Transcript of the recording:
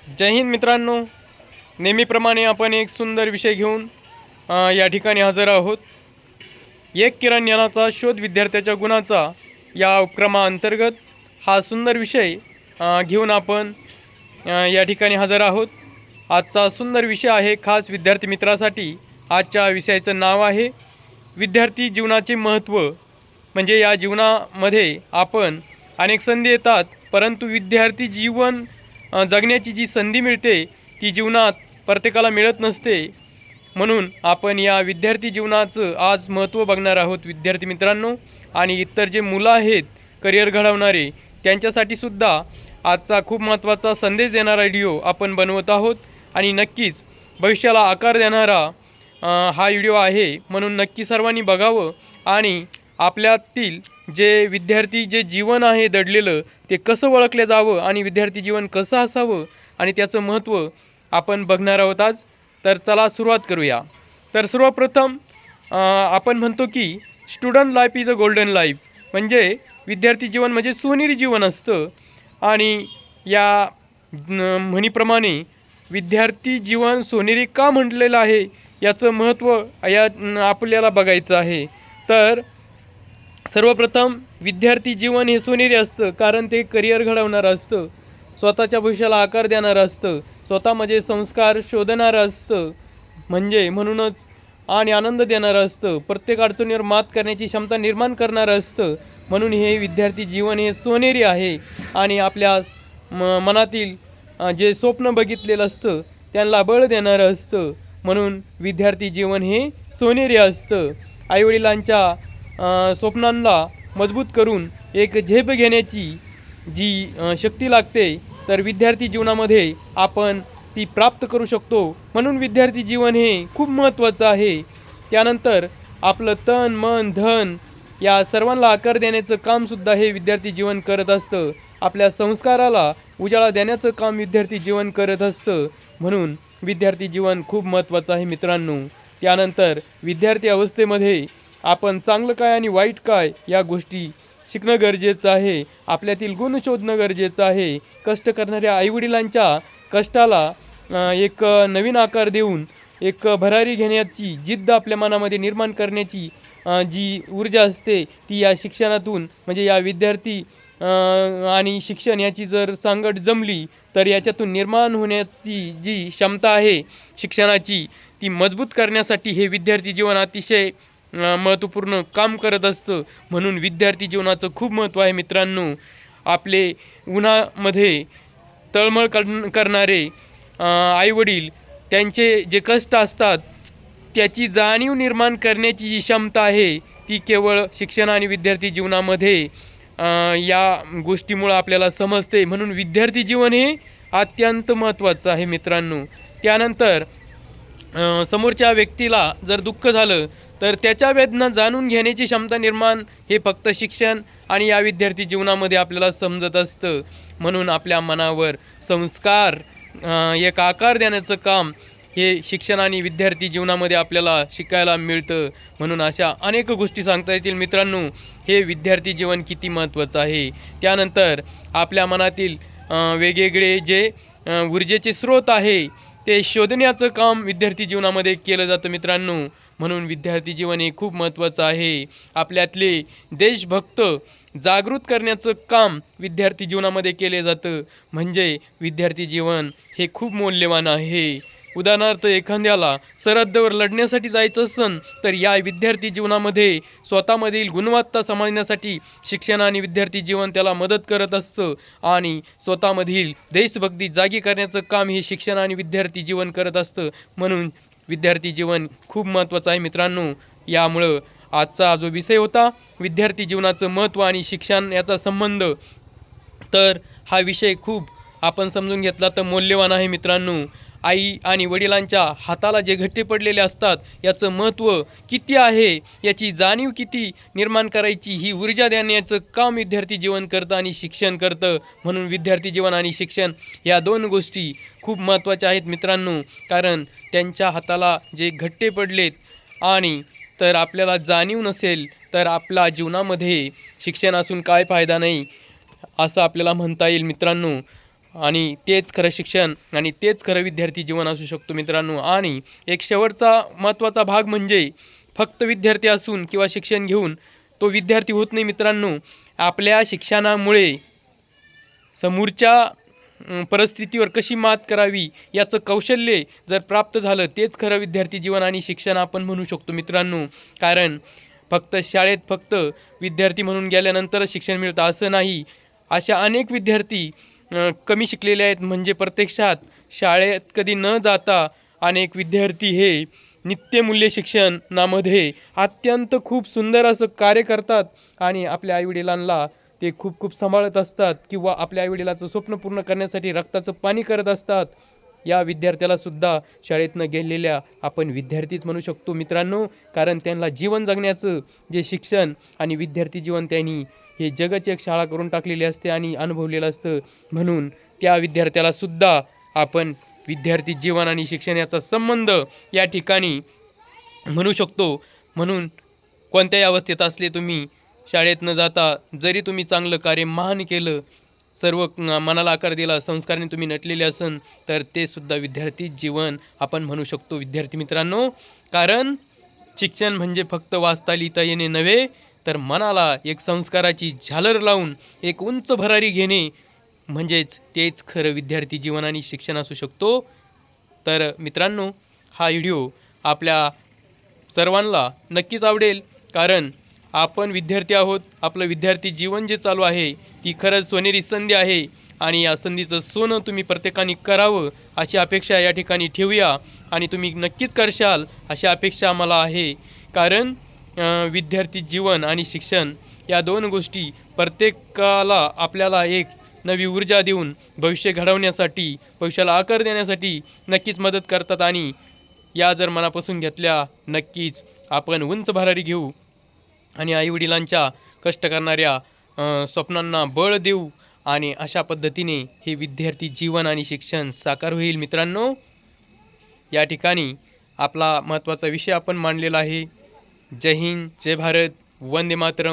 जय हिंद मित्रांनो, नेहमीप्रमाणे आपण एक सुंदर विषय घेऊन या ठिकाणी हजर आहोत. एक किरण यानाचा शोध विद्यार्थ्याच्या गुणाचा या उपक्रमाअंतर्गत हा सुंदर विषय घेऊन आपण या ठिकाणी हजर आहोत. आजचा सुंदर विषय आहे खास विद्यार्थी मित्रासाठी. आजच्या विषयाचं नाव आहे विद्यार्थी जीवनाचे महत्त्व. म्हणजे या जीवनामध्ये आपण अनेक संधी येतात, परंतु विद्यार्थी जीवन जगण्याची जी संधी मिळते ती जीवनात प्रत्येकाला मिळत नसते. म्हणून आपण या विद्यार्थी जीवनाचं आज महत्त्व बघणार आहोत विद्यार्थी मित्रांनो. आणि इतर जे मुलं आहेत करिअर घडवणारे त्यांच्यासाठी सुद्धा आजचा खूप महत्त्वाचा संदेश देणारा व्हिडिओ आपण बनवत आहोत. आणि नक्कीच भविष्याला आकार देणारा हा व्हिडिओ आहे, म्हणून नक्की सर्वांनी बघावं. आणि आपल्यातील जे विद्यार्थी जे जीवन आहे दडलेलं ते कसं ओळखलं जावं आणि विद्यार्थी जीवन कसं असावं आणि त्याचं महत्त्व आपण बघणार आहोत आज. तर चला सुरुवात करूया. तर सर्वप्रथम आपण म्हणतो की student life is a golden life. म्हणजे विद्यार्थी जीवन म्हणजे सोनेरी जीवन असतं. आणि या म्हणीप्रमाणे विद्यार्थी जीवन सोनेरी का म्हटलेलं आहे याचं महत्त्व या आपल्याला बघायचं आहे. तर सर्वप्रथम विद्यार्थी जीवन हे सोनेरी असतं, कारण ते करिअर घडवणारं असतं, स्वतःच्या भविष्याला आकार देणारं असतं, स्वतःमध्ये संस्कार शोधणारं असतं, म्हणूनच आणि आनंद देणारं असतं, प्रत्येक अडचणीवर मात करण्याची क्षमता निर्माण करणारं असतं. म्हणून हे विद्यार्थी जीवन हे सोनेरी आहे. आणि आपल्या मनातील जे स्वप्न बघितलेलं असतं त्यांना बळ देणारं असतं. म्हणून विद्यार्थी जीवन हे सोनेरी असतं. आईवडिलांच्या स्वप्नांना मजबूत करून एक झेप घेण्याची जी शक्ती लागते तर विद्यार्थी जीवनामध्ये आपण ती प्राप्त करू शकतो. म्हणून विद्यार्थी जीवन हे खूप महत्त्वाचं आहे. त्यानंतर आपलं तन मन धन या सर्वांना आकार देण्याचं कामसुद्धा हे विद्यार्थी जीवन करत असतं. आपल्या संस्काराला उजाळा देण्याचं काम विद्यार्थी जीवन करत असतं. म्हणून विद्यार्थी जीवन खूप महत्त्वाचं आहे मित्रांनो. त्यानंतर विद्यार्थी अवस्थेमध्ये आपण चांगलं काय आणि वाईट काय या गोष्टी शिकणं गरजेचं आहे. आपल्यातील गुण शोधणं गरजेचं आहे. कष्ट करणाऱ्या आईवडिलांच्या कष्टाला एक नवीन आकार देऊन एक भरारी घेण्याची जिद्द आपल्या मनामध्ये निर्माण करण्याची जी ऊर्जा असते ती या शिक्षणातून म्हणजे या विद्यार्थी आणि शिक्षण याची जर सांगड जमली तर याच्यातून निर्माण होण्याची जी क्षमता आहे शिक्षणाची ती मजबूत करण्यासाठी हे विद्यार्थी जीवन अतिशय महत्त्वपूर्ण काम करत असतं. म्हणून विद्यार्थी जीवनाचं खूप महत्त्व आहे मित्रांनो. आपले उन्हामध्ये तळमळ करणारे आईवडील त्यांचे जे कष्ट असतात त्याची जाणीव निर्माण करण्याची जी क्षमता आहे ती केवळ शिक्षण आणि विद्यार्थी जीवनामध्ये या गोष्टीमुळं आपल्याला समजते. म्हणून विद्यार्थी जीवन हे अत्यंत महत्त्वाचं आहे मित्रांनो. त्यानंतर समोरच्या व्यक्तीला जर दुःख झालं तर त्याच्या वेदना जाणून घेण्याची क्षमता निर्माण हे फक्त शिक्षण आणि या विद्यार्थी जीवनामध्ये आपल्याला समजत असतं. म्हणून आपल्या मनावर संस्कार एक आकार देण्याचं काम हे शिक्षण आणि विद्यार्थी जीवनामध्ये आपल्याला शिकायला मिळतं. म्हणून अशा अनेक गोष्टी सांगता येतील मित्रांनो. हे विद्यार्थी जीवन किती महत्त्वाचं आहे. त्यानंतर आपल्या मनातील वेगवेगळे जे ऊर्जेचे स्रोत आहे ते शोधण्याचं काम विद्यार्थी जीवनामध्ये केलं जातं मित्रांनो. म्हणून विद्यार्थी जीवन हे खूप महत्त्वाचं आहे. आपल्यातले देशभक्त जागृत करण्याचं काम विद्यार्थी जीवनामध्ये केले जातं. म्हणजे विद्यार्थी जीवन हे खूप मौल्यवान आहे. उदाहरणार्थ एखाद्याला सरहद्दीवर लढण्यासाठी जायचं असेल तर या विद्यार्थी जीवनामध्ये स्वतःमधील गुणवत्ता समजण्यासाठी शिक्षण आणि विद्यार्थी जीवन त्याला मदत करत असतं. आणि स्वतःमधील देशभक्ती जागी करण्याचं काम हे शिक्षण आणि विद्यार्थी जीवन करत असतं. म्हणून विद्यार्थी जीवन खूप महत्त्वाचं आहे मित्रांनो. यामुळं आजचा जो विषय होता विद्यार्थी जीवनाचं महत्त्व आणि शिक्षण याचा संबंध, तर हा विषय खूप आपण समजून घेतला तर मौल्यवान आहे मित्रांनो. आई आणि वडिलांच्या हाताला जे घट्टे पडलेले असतात याचं महत्त्व किती आहे याची जाणीव किती निर्माण करायची ही ऊर्जा देण्याचं काम विद्यार्थी जीवन करतं आणि शिक्षण करतं. म्हणून विद्यार्थी जीवन आणि शिक्षण या दोन गोष्टी खूप महत्त्वाच्या आहेत मित्रांनो. कारण त्यांच्या हाताला जे घट्टे पडलेत आणि तर आपल्याला जाणीव नसेल तर आपल्या जीवनामध्ये शिक्षण असून काय फायदा नाही असं आपल्याला म्हणता येईल मित्रांनो. आणि तेच खरं शिक्षण आणि तेच खरं विद्यार्थी जीवन असू शकतो मित्रांनो. आणि एक शेवटचा महत्त्वाचा भाग म्हणजे फक्त विद्यार्थी असून किंवा शिक्षण घेऊन तो विद्यार्थी होत नाही मित्रांनो. आपल्या शिक्षणामुळे समोरच्या परिस्थितीवर कशी मात करावी याचं कौशल्य जर प्राप्त झालं तेच खरं विद्यार्थी जीवन आणि शिक्षण आपण म्हणू शकतो मित्रांनो. कारण फक्त शाळेत फक्त विद्यार्थी म्हणून गेल्यानंतरच शिक्षण मिळतं असं नाही. अशा अनेक विद्यार्थी कमी शिकलेले आहेत म्हणजे प्रत्यक्षात शाळेत कधी न जाता अनेक विद्यार्थी हे नित्यमूल्य शिक्षणामध्ये अत्यंत खूप सुंदर असं कार्य करतात आणि आपल्या आईवडिलांना ते खूप खूप सांभाळत असतात किंवा आपल्या आईवडिलाचं स्वप्न पूर्ण करण्यासाठी रक्ताचं पाणी करत असतात. या विद्यार्थ्याला सुद्धा शाळेतनं गेलेल्या आपण विद्यार्थीच म्हणू शकतो मित्रांनो. कारण त्यांना जीवन जगण्याचं जे शिक्षण आणि विद्यार्थी जीवन त्यांनी हे जगाची एक शाळा करून टाकलेली असते आणि अनुभवलेलं असतं. म्हणून त्या विद्यार्थ्याला सुद्धा आपण विद्यार्थी जीवन आणि शिक्षण याचा संबंध या ठिकाणी म्हणू शकतो. म्हणून कोणत्याही अवस्थेत असले तुम्ही शाळेत न जाता जरी तुम्ही चांगलं कार्य महान केलं, सर्व मनाला आकार दिला, संस्काराने तुम्ही नटलेले असन तर ते सुद्धा विद्यार्थी जीवन आपण म्हणू शकतो विद्यार्थी मित्रांनो. कारण शिक्षण म्हणजे फक्त वाचता लिहिता येणे नव्हे तर मनाला एक संस्काराची झालर लावून एक उंच भरारी घेणे म्हणजेच तेच खरं विद्यार्थी जीवन आणि शिक्षण असू शकतो. तर मित्रांनो हा व्हिडिओ आपल्या सर्वांना नक्कीच आवडेल. कारण आपण विद्यार्थी आहोत. आपलं विद्यार्थी जीवन जे चालू आहे ती खरंच सोनेरी संधी आहे आणि या संधीचं सोनं तुम्ही प्रत्येकाने करावं अशी अपेक्षा या ठिकाणी ठेवूया आणि तुम्ही नक्कीच करशाल अशी अपेक्षा आम्हाला आहे. कारण विद्यार्थी जीवन आणि शिक्षण या दोन गोष्टी प्रत्येकाला आपल्याला एक नवी ऊर्जा देऊन भविष्य घडवण्यासाठी, भविष्याला आकार देण्यासाठी नक्कीच मदत करतात. आणि या जर मनापासून घेतल्या नक्कीच आपण उंच भरारी घेऊ आणि आईवडिलांच्या कष्ट करणाऱ्या स्वप्नांना बळ देऊ आणि अशा पद्धतीने हे विद्यार्थी जीवन आणि शिक्षण साकार होईल मित्रांनो. या ठिकाणी आपला महत्त्वाचा विषय आपण मांडलेला आहे. जय हिंद, जय भारत, वंदे मातरम.